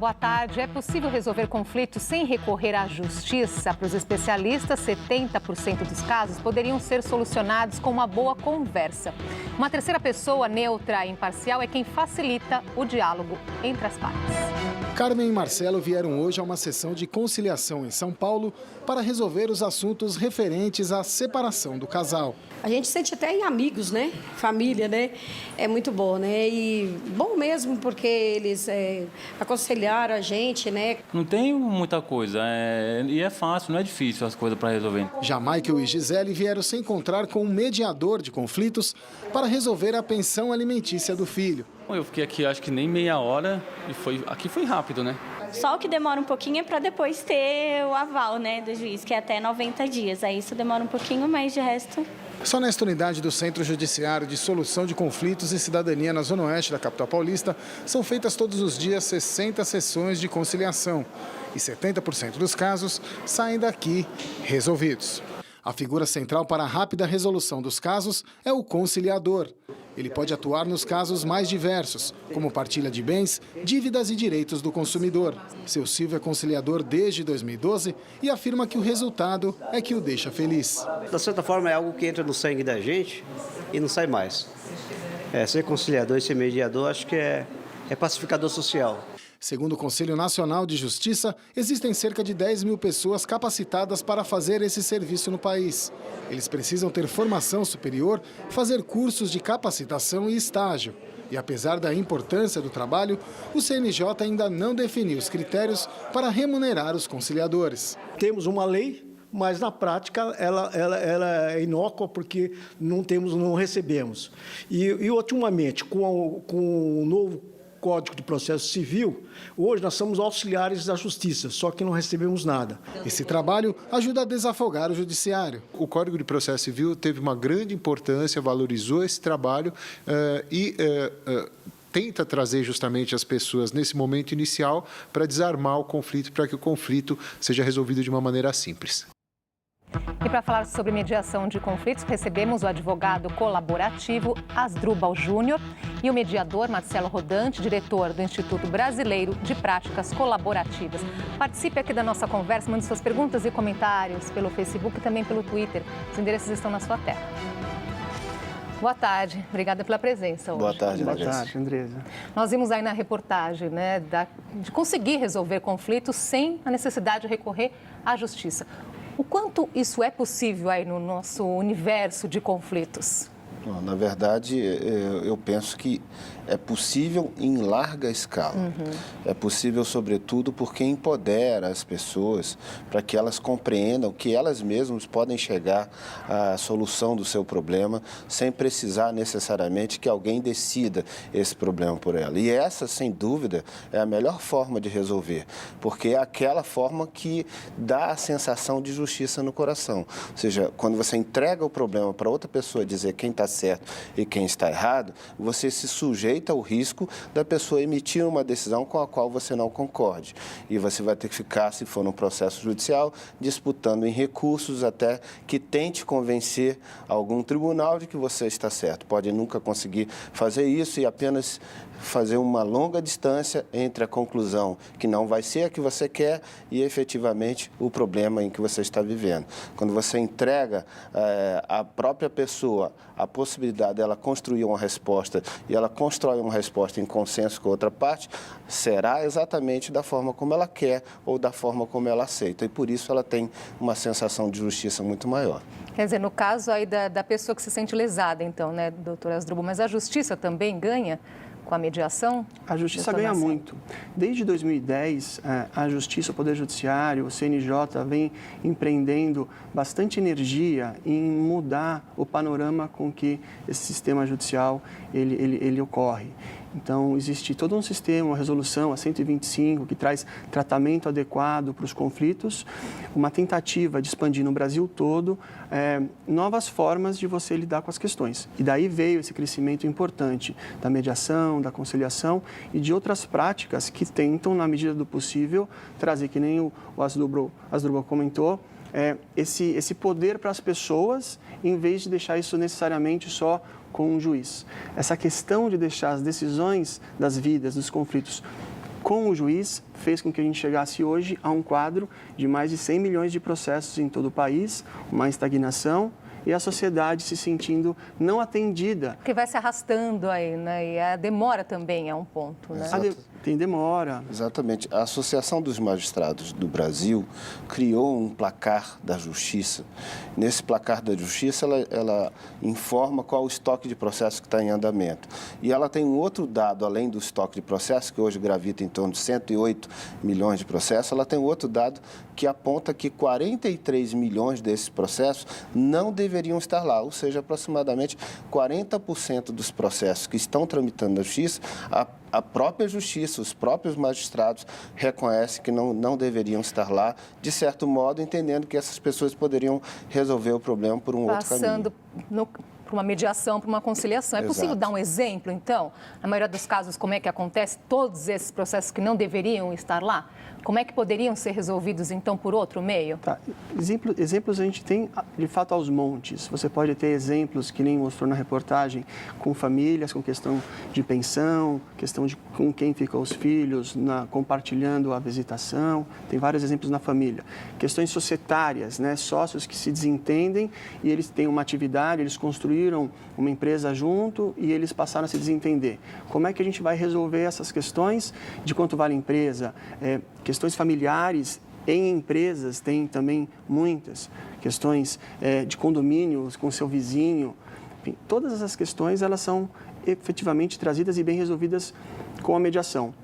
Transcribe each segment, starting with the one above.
boa tarde. É possível resolver conflitos sem recorrer à justiça? Para os especialistas, 70% dos casos poderiam ser solucionados com uma boa conversa. Uma terceira pessoa neutra e imparcial é quem facilita o diálogo entre as partes. Carmen e Marcelo vieram hoje a uma sessão de conciliação em São Paulo para resolver os assuntos referentes à separação do casal. A gente sente até em amigos, né? Família, né? É muito bom, né? E bom mesmo, porque eles aconselharam a gente, né? Não tem muita coisa, e é fácil, não é difícil as coisas para resolver. Já Michael e Gisele vieram se encontrar com um mediador de conflitos para resolver a pensão alimentícia do filho. Eu fiquei aqui acho que nem meia hora e aqui foi rápido, né? Só o que demora um pouquinho é para depois ter o aval, né, do juiz, que é até 90 dias. Aí isso demora um pouquinho, mas de resto... Só nesta unidade do Centro Judiciário de Solução de Conflitos e Cidadania na Zona Oeste da capital paulista, são feitas todos os dias 60 sessões de conciliação. E 70% dos casos saem daqui resolvidos. A figura central para a rápida resolução dos casos é o conciliador. Ele pode atuar nos casos mais diversos, como partilha de bens, dívidas e direitos do consumidor. Seu Silvio é conciliador desde 2012 e afirma que o resultado é que o deixa feliz. De certa forma, é algo que entra no sangue da gente e não sai mais. Ser conciliador e ser mediador, acho que é pacificador social. Segundo o Conselho Nacional de Justiça, existem cerca de 10 mil pessoas capacitadas para fazer esse serviço no país. Eles precisam ter formação superior, fazer cursos de capacitação e estágio. E apesar da importância do trabalho, o CNJ ainda não definiu os critérios para remunerar os conciliadores. Temos uma lei, mas na prática ela é inócua porque não recebemos. E ultimamente, com o novo Código de Processo Civil, hoje nós somos auxiliares da Justiça, só que não recebemos nada. Esse trabalho ajuda a desafogar o Judiciário. O Código de Processo Civil teve uma grande importância, valorizou esse trabalho e tenta trazer justamente as pessoas nesse momento inicial para desarmar o conflito, para que o conflito seja resolvido de uma maneira simples. E para falar sobre mediação de conflitos, recebemos o advogado colaborativo Asdrubal Júnior e o mediador Marcelo Rodante, diretor do Instituto Brasileiro de Práticas Colaborativas. Participe aqui da nossa conversa, mande suas perguntas e comentários pelo Facebook e também pelo Twitter. Os endereços estão na sua tela. Boa tarde, obrigada pela presença hoje. Boa tarde, Andresa. Boa tarde, Andresa. Nós vimos aí na reportagem, né, de conseguir resolver conflitos sem a necessidade de recorrer à justiça. O quanto isso é possível aí no nosso universo de conflitos? Na verdade, eu penso que é possível em larga escala. É possível, sobretudo, porque empodera as pessoas para que elas compreendam que elas mesmas podem chegar à solução do seu problema sem precisar necessariamente que alguém decida esse problema por ela. E essa, sem dúvida, é a melhor forma de resolver, porque é aquela forma que dá a sensação de justiça no coração. Ou seja, quando você entrega o problema para outra pessoa dizer quem está certo e quem está errado, você se sujeita ao risco da pessoa emitir uma decisão com a qual você não concorde. E você vai ter que ficar, se for num processo judicial, disputando em recursos até que tente convencer algum tribunal de que você está certo. Pode nunca conseguir fazer isso e apenas fazer uma longa distância entre a conclusão que não vai ser a que você quer e efetivamente o problema em que você está vivendo. Quando você entrega à própria pessoa a possibilidade dela construir uma resposta e ela constrói uma resposta em consenso com a outra parte, será exatamente da forma como ela quer ou da forma como ela aceita. E por isso ela tem uma sensação de justiça muito maior. Quer dizer, no caso aí da pessoa que se sente lesada, então, né, doutora Asdrubal, mas a justiça também ganha com a mediação? A Justiça ganha muito. Desde 2010, a Justiça, o Poder Judiciário, o CNJ vem empreendendo bastante energia em mudar o panorama com que esse sistema judicial ele ocorre. Então, existe todo um sistema, uma resolução, a 125, que traz tratamento adequado para os conflitos, uma tentativa de expandir no Brasil todo novas formas de você lidar com as questões. E daí veio esse crescimento importante da mediação, da conciliação e de outras práticas que tentam, na medida do possível, trazer, que nem o Asdrubal comentou, esse poder para as pessoas, em vez de deixar isso necessariamente só com um juiz. Essa questão de deixar as decisões das vidas, dos conflitos, com o juiz, fez com que a gente chegasse hoje a um quadro de mais de 100 milhões de processos em todo o país, uma estagnação e a sociedade se sentindo não atendida. Que vai se arrastando aí, né? E a demora também é um ponto, né? Tem demora. Exatamente. A Associação dos Magistrados do Brasil criou um placar da justiça. Nesse placar da justiça, ela informa qual o estoque de processo que está em andamento. E ela tem um outro dado, além do estoque de processo, que hoje gravita em torno de 108 milhões de processos, ela tem um outro dado que aponta que 43 milhões desses processos não deveriam estar lá, ou seja, aproximadamente 40% dos processos que estão tramitando na justiça, a própria justiça, os próprios magistrados reconhecem que não deveriam estar lá, de certo modo, entendendo que essas pessoas poderiam resolver o problema por um outro caminho. Passando por uma mediação, por uma conciliação. É possível dar um exemplo, então? Na maioria dos casos, como é que acontece? Todos esses processos que não deveriam estar lá, como é que poderiam ser resolvidos, então, por outro meio? Tá. Exemplos a gente tem, de fato, aos montes. Você pode ter exemplos, que nem mostrou na reportagem, com famílias, com questão de pensão, questão de com quem ficam os filhos, compartilhando a visitação. Tem vários exemplos na família. Questões societárias, né? Sócios que se desentendem e eles têm uma atividade, eles construíram uma empresa junto e eles passaram a se desentender. Como é que a gente vai resolver essas questões de quanto vale a empresa? Questões familiares em empresas tem também muitas. Questões de condomínios com seu vizinho. Enfim, todas essas questões, elas são efetivamente trazidas e bem resolvidas com a mediação.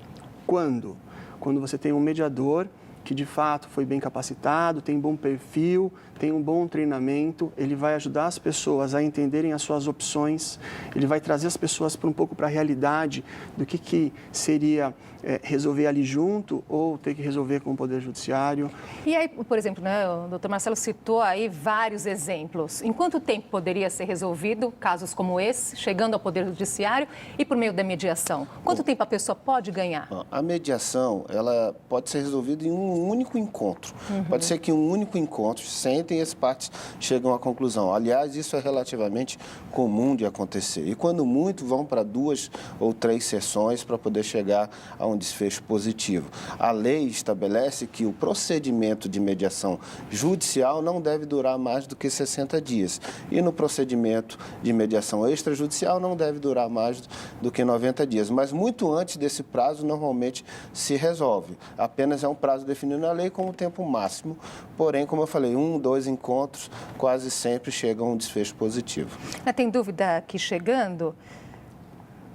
Quando? Quando você tem um mediador que de fato foi bem capacitado, tem bom perfil, tem um bom treinamento, ele vai ajudar as pessoas a entenderem as suas opções, ele vai trazer as pessoas um pouco para a realidade do que seria resolver ali junto ou ter que resolver com o Poder Judiciário. E aí, por exemplo, né, o doutor Marcelo citou aí vários exemplos. Em quanto tempo poderia ser resolvido casos como esse, chegando ao Poder Judiciário e por meio da mediação? Quanto tempo a pessoa pode ganhar? A mediação, ela pode ser resolvida em um único encontro. Pode ser que um único encontro sentem e as partes chegam à conclusão. Aliás, isso é relativamente comum de acontecer. E quando muito, vão para 2 ou 3 sessões para poder chegar a um desfecho positivo. A lei estabelece que o procedimento de mediação judicial não deve durar mais do que 60 dias. E no procedimento de mediação extrajudicial não deve durar mais do que 90 dias. Mas muito antes desse prazo, normalmente se resolve. Apenas é um prazo definido na lei como tempo máximo. Porém, como eu falei, 1, 2 encontros quase sempre chegam a um desfecho positivo. Tem dúvida aqui chegando?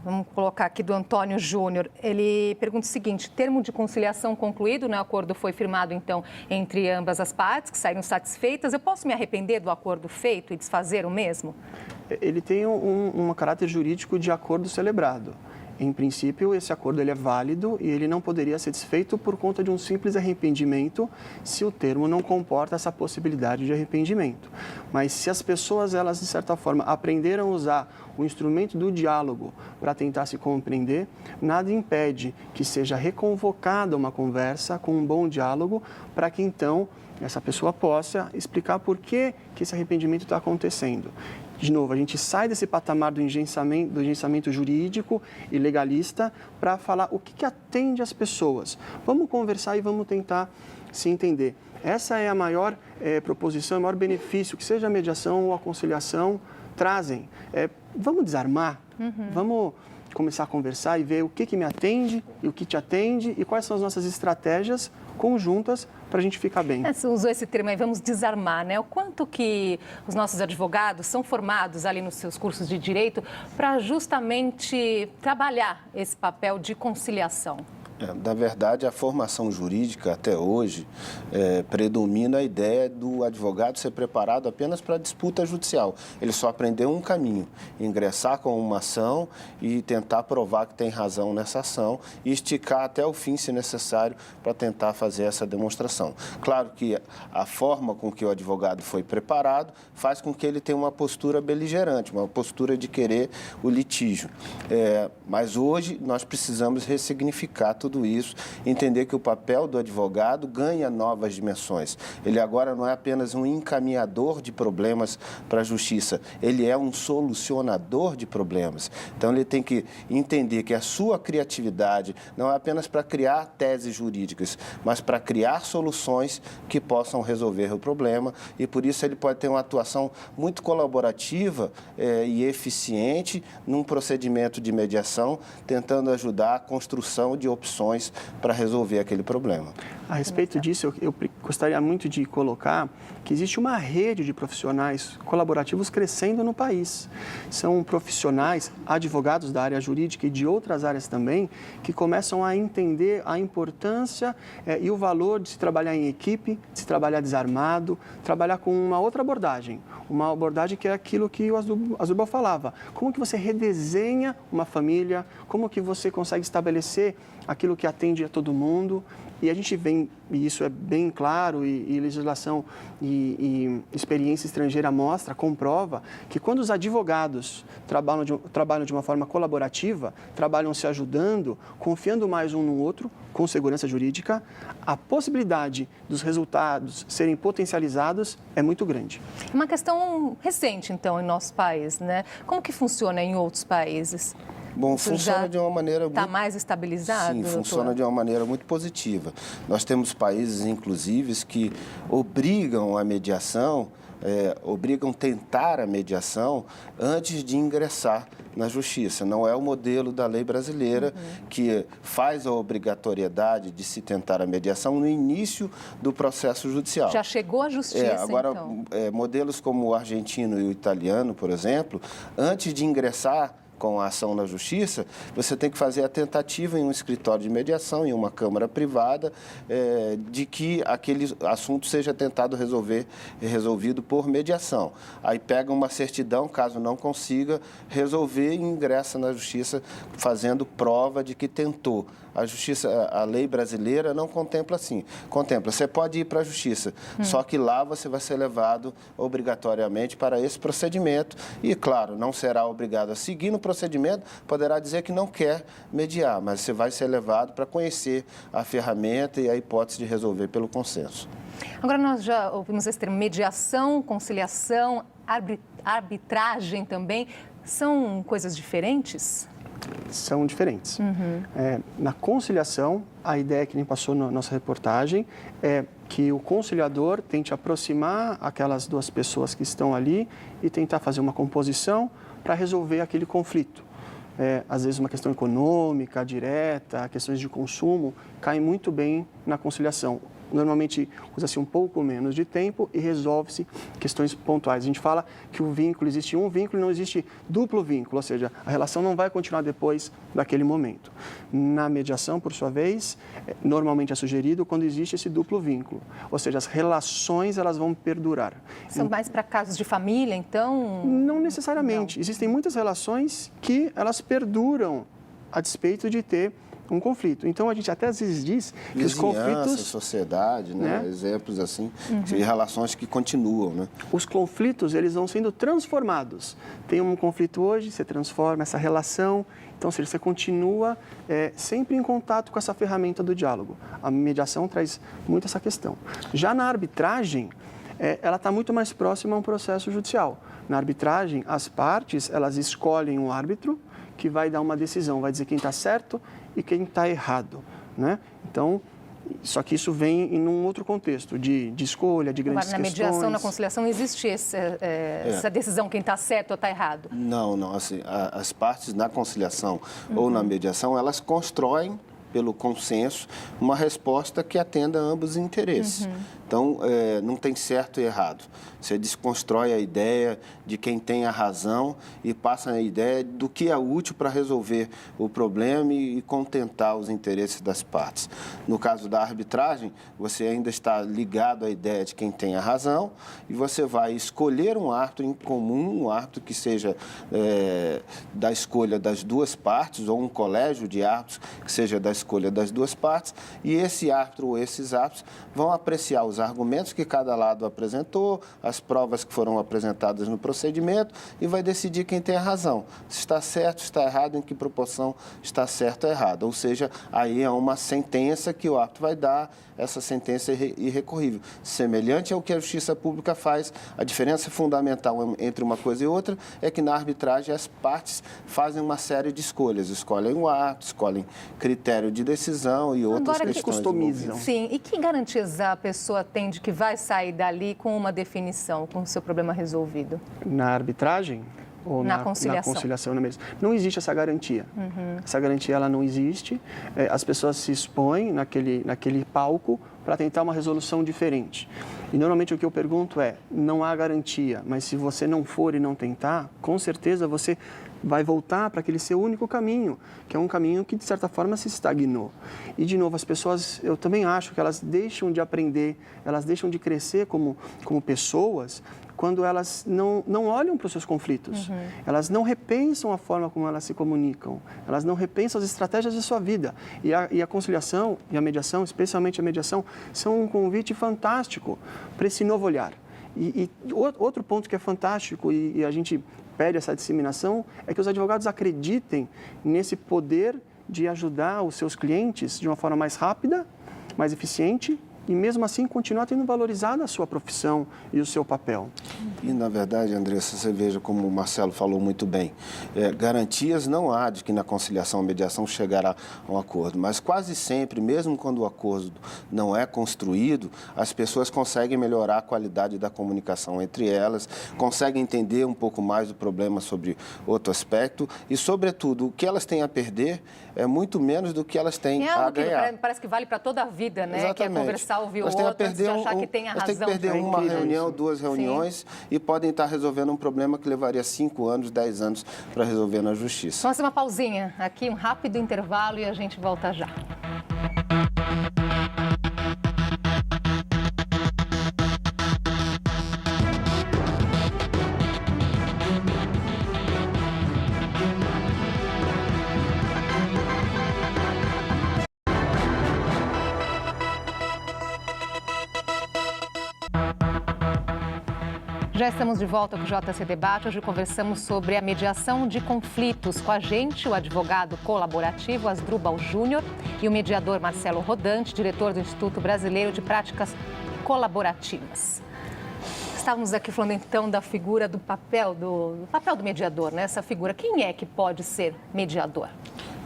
Vamos colocar aqui do Antônio Júnior. Ele pergunta o seguinte: termo de conciliação concluído, né? O acordo foi firmado, então, entre ambas as partes, que saíram satisfeitas. Eu posso me arrepender do acordo feito e desfazer o mesmo? Ele tem um caráter jurídico de acordo celebrado. Em princípio, esse acordo ele é válido e ele não poderia ser desfeito por conta de um simples arrependimento se o termo não comporta essa possibilidade de arrependimento. Mas se as pessoas, elas, de certa forma, aprenderam a usar o instrumento do diálogo para tentar se compreender, nada impede que seja reconvocada uma conversa com um bom diálogo para que, então, essa pessoa possa explicar por que esse arrependimento está acontecendo. De novo, a gente sai desse patamar do engensamento jurídico e legalista para falar o que atende as pessoas. Vamos conversar e vamos tentar se entender. Essa é a maior proposição, o maior benefício, que seja a mediação ou a conciliação, trazem. Vamos desarmar, vamos começar a conversar e ver o que me atende e o que te atende e quais são as nossas estratégias conjuntas para a gente ficar bem. Você usou esse termo aí, vamos desarmar, né? O quanto que os nossos advogados são formados ali nos seus cursos de direito para justamente trabalhar esse papel de conciliação? Na verdade, a formação jurídica até hoje predomina a ideia do advogado ser preparado apenas para a disputa judicial. Ele só aprendeu um caminho: ingressar com uma ação e tentar provar que tem razão nessa ação e esticar até o fim, se necessário, para tentar fazer essa demonstração. Claro que a forma com que o advogado foi preparado faz com que ele tenha uma postura beligerante, uma postura de querer o litígio. Mas hoje nós precisamos ressignificar tudo tudo isso, entender que o papel do advogado ganha novas dimensões. Ele agora não é apenas um encaminhador de problemas para a justiça, ele é um solucionador de problemas. Então, ele tem que entender que a sua criatividade não é apenas para criar teses jurídicas, mas para criar soluções que possam resolver o problema, e por isso ele pode ter uma atuação muito colaborativa e eficiente num procedimento de mediação, tentando ajudar a construção de opções para resolver aquele problema. A respeito disso, eu gostaria muito de colocar que existe uma rede de profissionais colaborativos crescendo no país. São profissionais, advogados da área jurídica e de outras áreas também, que começam a entender a importância e o valor de se trabalhar em equipe, de se trabalhar desarmado, trabalhar com uma outra abordagem que é aquilo que o Asdrubal falava. Como que você redesenha uma família, como que você consegue estabelecer aquilo que atende a todo mundo. E a gente vem, e isso é bem claro, e legislação e experiência estrangeira comprova, que quando os advogados trabalham de uma forma colaborativa, trabalham se ajudando, confiando mais um no outro, com segurança jurídica, a possibilidade dos resultados serem potencializados é muito grande. Uma questão recente, então, em nosso país, né? Como que funciona em outros países? Bom, Isso funciona de uma maneira... Está mais estabilizado? Sim, funciona de uma maneira muito positiva. Nós temos países, inclusive, que obrigam a mediação, obrigam tentar a mediação antes de ingressar na justiça. Não é o modelo da lei brasileira que faz a obrigatoriedade de se tentar a mediação no início do processo judicial. Já chegou à justiça, agora, então? Modelos como o argentino e o italiano, por exemplo, antes de ingressar com a ação na justiça, você tem que fazer a tentativa em um escritório de mediação, em uma câmara privada, de que aquele assunto seja tentado resolvido por mediação. Aí pega uma certidão, caso não consiga resolver, e ingressa na justiça fazendo prova de que tentou. A lei brasileira não contempla assim. Contempla, você pode ir para a justiça, só que lá você vai ser levado obrigatoriamente para esse procedimento e, claro, não será obrigado a seguir no procedimento, poderá dizer que não quer mediar, mas você vai ser levado para conhecer a ferramenta e a hipótese de resolver pelo consenso. Agora, nós já ouvimos esse termo mediação, conciliação, arbitragem também. São coisas diferentes? São diferentes. Na conciliação, a ideia que nem passou na nossa reportagem é que o conciliador tente aproximar aquelas duas pessoas que estão ali e tentar fazer uma composição para resolver aquele conflito. Às vezes uma questão econômica, direta, questões de consumo, caem muito bem na conciliação. Normalmente usa-se um pouco menos de tempo e resolve-se questões pontuais. A gente fala que o vínculo, existe um vínculo e não existe duplo vínculo, ou seja, a relação não vai continuar depois daquele momento. Na mediação, por sua vez, normalmente é sugerido quando existe esse duplo vínculo, ou seja, as relações elas vão perdurar. São mais para casos de família, então? Não necessariamente. Não. Existem muitas relações que elas perduram a despeito de ter um conflito. Então, a gente até às vezes diz que os conflitos... sociedade, né? Exemplos assim, de relações que continuam, né? Os conflitos, eles vão sendo transformados. Tem um conflito hoje, você transforma essa relação, então, ou seja, você continua sempre em contato com essa ferramenta do diálogo. A mediação traz muito essa questão. Já na arbitragem, ela está muito mais próxima a um processo judicial. Na arbitragem, as partes, elas escolhem um árbitro que vai dar uma decisão, vai dizer quem está certo e quem está errado, né? Então, só que isso vem em um outro contexto de escolha, de grandes questões. Na mediação, na conciliação, existe essa decisão, quem está certo ou está errado? Não. Assim, as partes na conciliação ou na mediação, elas constroem, pelo consenso, uma resposta que atenda a ambos os interesses. Então, não tem certo e errado. Você desconstrói a ideia de quem tem a razão e passa a ideia do que é útil para resolver o problema e contentar os interesses das partes. No caso da arbitragem, você ainda está ligado à ideia de quem tem a razão e você vai escolher um árbitro em comum, um árbitro que seja da escolha das duas partes ou um colégio de árbitros que seja da escolha das duas partes e esse árbitro ou esses árbitros vão apreciar os argumentos que cada lado apresentou, as provas que foram apresentadas no procedimento e vai decidir quem tem a razão. Se está certo, se está errado, em que proporção está certo ou errado. Ou seja, aí é uma sentença que o árbitro vai dar, essa sentença é irrecorrível. Semelhante ao que a Justiça Pública faz, a diferença fundamental entre uma coisa e outra é que na arbitragem as partes fazem uma série de escolhas. Escolhem o árbitro, escolhem critério de decisão e outras Agora, questões. Customizam. Sim, e que garantias a pessoa tem de que vai sair dali com uma definição, com o seu problema resolvido? Na arbitragem? Ou Na conciliação. Na conciliação mesmo. Não existe essa garantia. Essa garantia ela não existe. As pessoas se expõem naquele palco para tentar uma resolução diferente. E normalmente o que eu pergunto é, não há garantia, mas se você não for e não tentar, com certeza você vai voltar para aquele seu único caminho, que é um caminho que, de certa forma, se estagnou. E, de novo, as pessoas, eu também acho que elas deixam de aprender, elas deixam de crescer como pessoas, quando elas não olham para os seus conflitos. Elas não repensam a forma como elas se comunicam, elas não repensam as estratégias de sua vida. E a conciliação e a mediação, especialmente a mediação, são um convite fantástico para esse novo olhar. E outro ponto que é fantástico e a gente pede essa disseminação é que os advogados acreditem nesse poder de ajudar os seus clientes de uma forma mais rápida, mais eficiente e, mesmo assim, continuar tendo valorizado a sua profissão e o seu papel. E, na verdade, Andressa, você veja como o Marcelo falou muito bem, garantias não há de que na conciliação ou mediação chegará a um acordo, mas quase sempre, mesmo quando o acordo não é construído, as pessoas conseguem melhorar a qualidade da comunicação entre elas, conseguem entender um pouco mais do problema sobre outro aspecto e, sobretudo, o que elas têm a perder é muito menos do que elas têm a ganhar. Que parece que vale para toda a vida, né? Exatamente. Que é conversar, ouvir o Nós temos outro, antes de achar que tem a razão. Nós temos que perder uma reunião, 2 reuniões e podem estar resolvendo um problema que levaria 5 anos, 10 anos para resolver na justiça. Vamos fazer uma pausinha aqui, um rápido intervalo e a gente volta já. Já estamos de volta com o JC Debate. Hoje conversamos sobre a mediação de conflitos. Com a gente, o advogado colaborativo Asdrubal Júnior e o mediador Marcelo Rodante, diretor do Instituto Brasileiro de Práticas Colaborativas. Estávamos aqui falando então da figura do papel do mediador, né? Essa figura. Quem é que pode ser mediador?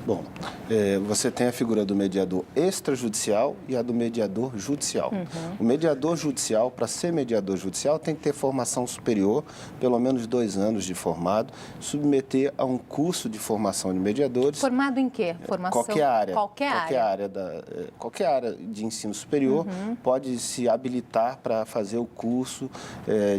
Bom, você tem a figura do mediador extrajudicial e a do mediador judicial. O mediador judicial, para ser mediador judicial, tem que ter formação superior, pelo menos 2 anos de formado, submeter a um curso de formação de mediadores. Formado em quê? Formação? Qualquer área. Qualquer área de ensino superior pode se habilitar para fazer o curso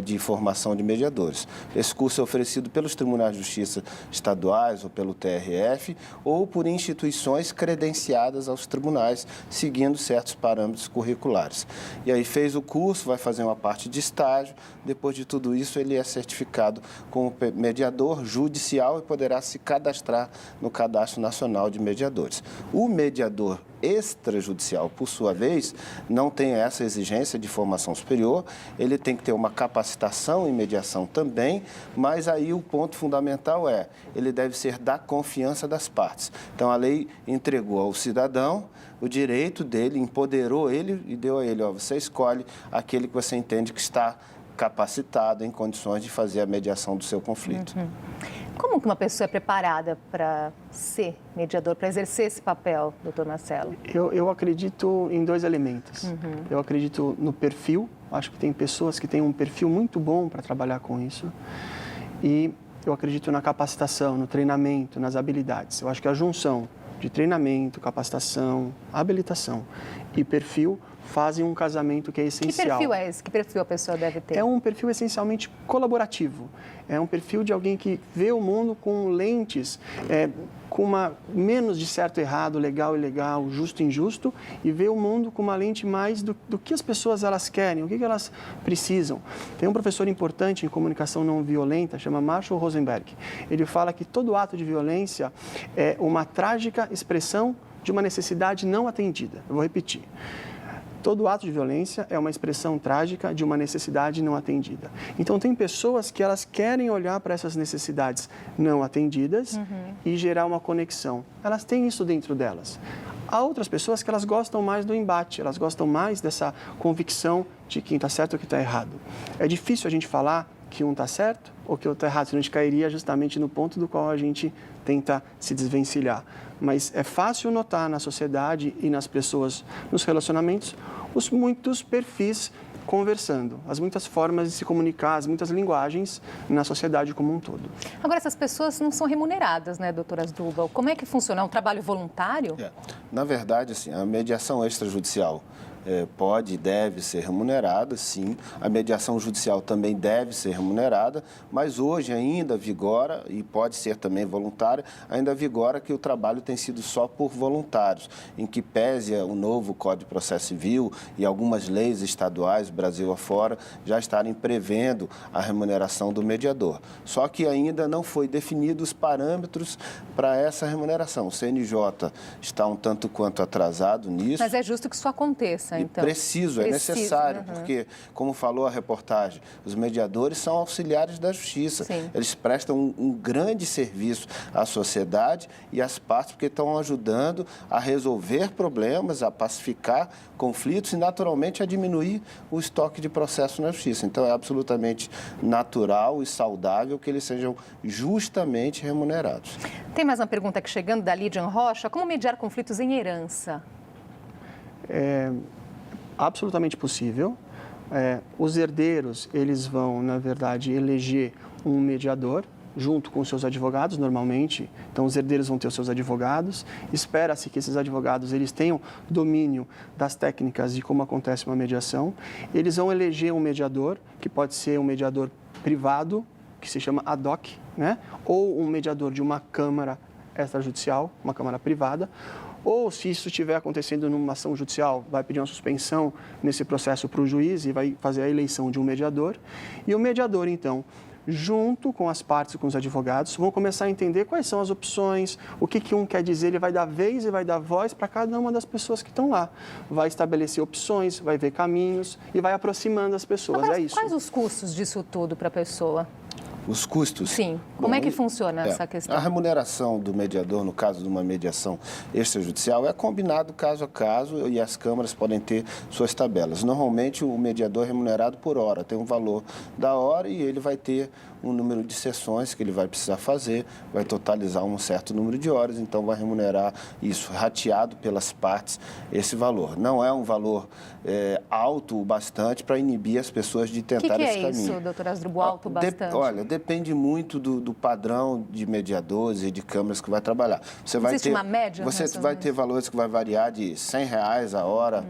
de formação de mediadores. Esse curso é oferecido pelos Tribunais de Justiça estaduais ou pelo TRF ou por instituições credenciadas aos tribunais, seguindo certos parâmetros curriculares. E aí fez o curso, vai fazer uma parte de estágio, depois de tudo isso ele é certificado como mediador judicial e poderá se cadastrar no Cadastro Nacional de Mediadores. O mediador extrajudicial, por sua vez, não tem essa exigência de formação superior, ele tem que ter uma capacitação em mediação também, mas aí o ponto fundamental é, ele deve ser da confiança das partes. Então, a lei entregou ao cidadão o direito dele, empoderou ele e deu a ele, você escolhe aquele que você entende que está capacitado, em condições de fazer a mediação do seu conflito. Como que uma pessoa é preparada para ser mediador, para exercer esse papel, doutor Marcelo? Eu acredito em 2 elementos. Eu acredito no perfil, acho que tem pessoas que têm um perfil muito bom para trabalhar com isso. E eu acredito na capacitação, no treinamento, nas habilidades. Eu acho que a junção de treinamento, capacitação, habilitação e perfil fazem um casamento que é essencial. Que perfil é esse? Que perfil a pessoa deve ter? É um perfil essencialmente colaborativo. É um perfil de alguém que vê o mundo com lentes, com menos de certo e errado, legal e ilegal, justo e injusto, e vê o mundo com uma lente mais do que as pessoas elas querem, o que elas precisam. Tem um professor importante em comunicação não violenta, chama Marshall Rosenberg. Ele fala que todo ato de violência é uma trágica expressão de uma necessidade não atendida. Eu vou repetir. Todo ato de violência é uma expressão trágica de uma necessidade não atendida. Então, tem pessoas que elas querem olhar para essas necessidades não atendidas e gerar uma conexão. Elas têm isso dentro delas. Há outras pessoas que elas gostam mais do embate, elas gostam mais dessa convicção de quem está certo ou quem está errado. É difícil a gente falar que um está certo ou que o outro está errado, senão a gente cairia justamente no ponto do qual a gente tenta se desvencilhar. Mas é fácil notar na sociedade e nas pessoas, nos relacionamentos, os muitos perfis conversando, as muitas formas de se comunicar, as muitas linguagens na sociedade como um todo. Agora, essas pessoas não são remuneradas, né, doutora Asdrubal? Como é que funciona? É um trabalho voluntário? Na verdade, assim, a mediação extrajudicial pode e deve ser remunerada, sim. A mediação judicial também deve ser remunerada, mas hoje ainda vigora, e pode ser também voluntária, ainda vigora que o trabalho tem sido só por voluntários, em que pese o novo Código de Processo Civil e algumas leis estaduais, Brasil afora, já estarem prevendo a remuneração do mediador. Só que ainda não foi definido os parâmetros para essa remuneração. O CNJ está um tanto quanto atrasado nisso. Mas é justo que isso aconteça. Então, é necessário, porque, como falou a reportagem, os mediadores são auxiliares da justiça. Sim. Eles prestam um grande serviço à sociedade e às partes, porque estão ajudando a resolver problemas, a pacificar conflitos e, naturalmente, a diminuir o estoque de processo na justiça. Então, é absolutamente natural e saudável que eles sejam justamente remunerados. Tem mais uma pergunta aqui chegando da Lidian Rocha. Como mediar conflitos em herança? É absolutamente possível. Os herdeiros, eles vão, na verdade, eleger um mediador junto com os seus advogados, normalmente. Então, os herdeiros vão ter os seus advogados. Espera-se que esses advogados eles tenham domínio das técnicas de como acontece uma mediação. Eles vão eleger um mediador, que pode ser um mediador privado, que se chama ad hoc, né? Ou um mediador de uma câmara extrajudicial, uma câmara privada. Ou, se isso estiver acontecendo numa ação judicial, vai pedir uma suspensão nesse processo para o juiz e vai fazer a eleição de um mediador. E o mediador, então, junto com as partes e com os advogados, vão começar a entender quais são as opções, o que um quer dizer, ele vai dar vez e vai dar voz para cada uma das pessoas que estão lá. Vai estabelecer opções, vai ver caminhos e vai aproximando as pessoas, Mas é isso. Quais os custos disso tudo para a pessoa? Os custos? Sim. Como é que funciona essa questão? A remuneração do mediador, no caso de uma mediação extrajudicial, é combinado caso a caso e as câmaras podem ter suas tabelas. Normalmente, o mediador é remunerado por hora, tem um valor da hora e ele vai ter um número de sessões que ele vai precisar fazer, vai totalizar um certo número de horas, então vai remunerar isso, rateado pelas partes, esse valor. Não é um valor alto o bastante para inibir as pessoas de tentar esse caminho. O que é isso, doutora Asdrubal, alto bastante? Olha, depende muito do padrão de mediadores e de câmaras que vai trabalhar. Existe uma média? Você vai ter valores que vai variar de R$100 a hora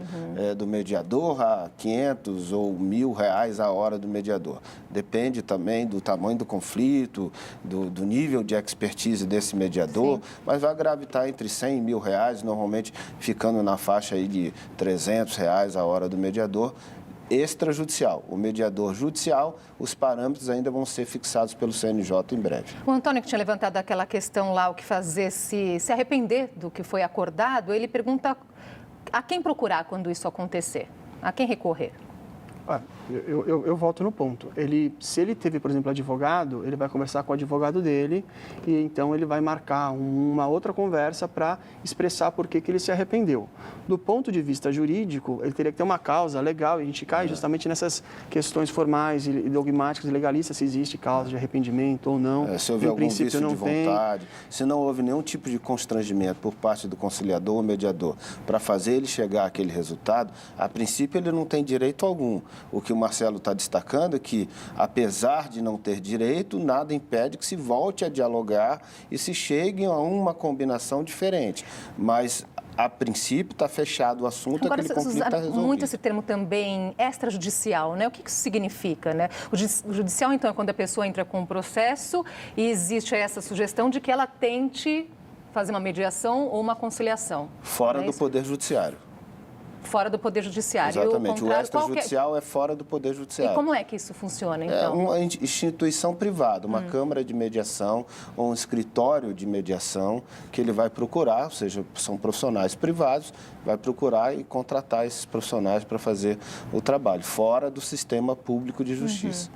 do mediador a R$500 ou R$1.000 a hora do mediador. Depende também do tamanho do conflito, do nível de expertise desse mediador, sim, mas vai gravitar entre R$100 e R$1.000, normalmente ficando na faixa aí de R$300 a hora do mediador extrajudicial. O mediador judicial, os parâmetros ainda vão ser fixados pelo CNJ em breve. O Antônio, que tinha levantado aquela questão lá, o que fazer se arrepender do que foi acordado, ele pergunta a quem procurar quando isso acontecer, a quem recorrer. Eu volto no ponto. Se ele teve, por exemplo, advogado, ele vai conversar com o advogado dele e então ele vai marcar uma outra conversa para expressar por que ele se arrependeu. Do ponto de vista jurídico, ele teria que ter uma causa legal e a gente cai justamente nessas questões formais e dogmáticas e legalistas, se existe causa de arrependimento ou não. Se houve algum vício de vontade, se não houve nenhum tipo de constrangimento por parte do conciliador ou mediador para fazer ele chegar àquele resultado, a princípio ele não tem direito algum. O que o Marcelo está destacando é que, apesar de não ter direito, nada impede que se volte a dialogar e se chegue a uma combinação diferente. Mas, a princípio, está fechado o assunto, agora, aquele conflito está resolvido. Muito esse termo também extrajudicial, né? O que isso significa, né? O judicial, então, é quando a pessoa entra com um processo e existe essa sugestão de que ela tente fazer uma mediação ou uma conciliação. Fora do Poder Judiciário. fora do Poder Judiciário. Exatamente. O extrajudicial é é fora do Poder Judiciário. E como é que isso funciona, então? É uma instituição privada, uma câmara de mediação ou um escritório de mediação que ele vai procurar, ou seja, são profissionais privados, vai procurar e contratar esses profissionais para fazer o trabalho, fora do sistema público de justiça.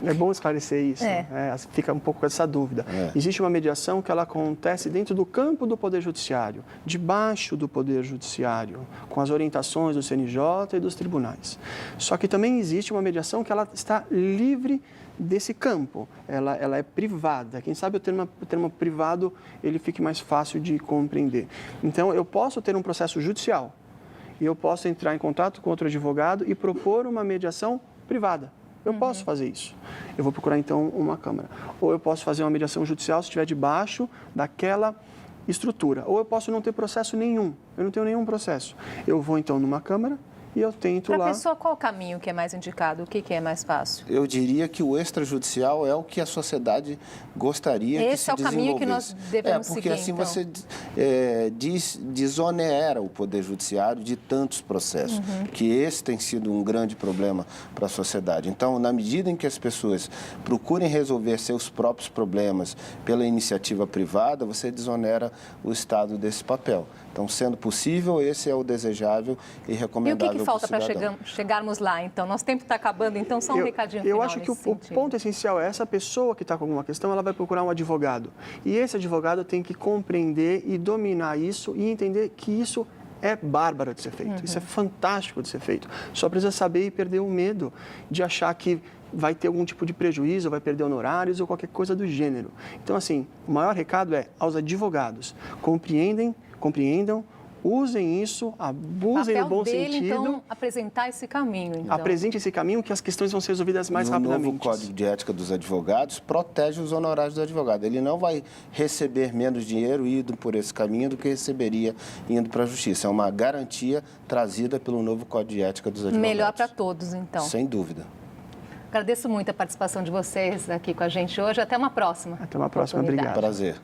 É bom esclarecer isso, fica um pouco com essa dúvida. Existe uma mediação que ela acontece dentro do campo do Poder Judiciário, debaixo do Poder Judiciário, com as orientações do CNJ e dos tribunais. Só que também existe uma mediação que ela está livre desse campo, ela é privada. Quem sabe o termo privado ele fique mais fácil de compreender. Então, eu posso ter um processo judicial e eu posso entrar em contato com outro advogado e propor uma mediação privada. Eu posso fazer isso. Eu vou procurar, então, uma câmara. Ou eu posso fazer uma mediação judicial se estiver debaixo daquela estrutura. Ou eu posso não ter processo nenhum. Eu não tenho nenhum processo. Eu vou, então, numa câmara e eu tento lá... Para a pessoa, qual o caminho que é mais indicado? O que é mais fácil? Eu diria que o extrajudicial é o que a sociedade gostaria que se desenvolvesse. Esse é o caminho que nós devemos seguir, porque assim então. Você desonera o Poder Judiciário de tantos processos, que esse tem sido um grande problema para a sociedade. Então, na medida em que as pessoas procurem resolver seus próprios problemas pela iniciativa privada, você desonera o Estado desse papel. Então, sendo possível, esse é o desejável e recomendável. E o que falta para chegarmos lá, então? Nosso tempo está acabando, então só um recadinho final. Eu acho que o ponto essencial é essa pessoa que está com alguma questão, ela vai procurar um advogado. E esse advogado tem que compreender e dominar isso e entender que isso é bárbaro de ser feito, isso é fantástico de ser feito. Só precisa saber e perder o medo de achar que vai ter algum tipo de prejuízo, vai perder honorários ou qualquer coisa do gênero. Então, assim, o maior recado é aos advogados, compreendam, usem isso, abusem no bom sentido. Então, apresentar esse caminho. Então. Apresente esse caminho que as questões vão ser resolvidas mais rapidamente. O novo Código de Ética dos Advogados protege os honorários do advogado. Ele não vai receber menos dinheiro indo por esse caminho do que receberia indo para a Justiça. É uma garantia trazida pelo novo Código de Ética dos Advogados. Melhor para todos, então. Sem dúvida. Agradeço muito a participação de vocês aqui com a gente hoje. Até uma próxima. Até uma próxima. Obrigado. Prazer.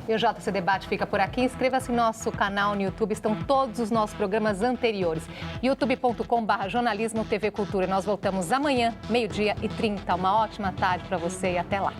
E o JC Debate fica por aqui. Inscreva-se no nosso canal no YouTube, estão todos os nossos programas anteriores. youtube.com/jornalismo TV Cultura. Nós voltamos amanhã, 12h30. Uma ótima tarde para você e até lá.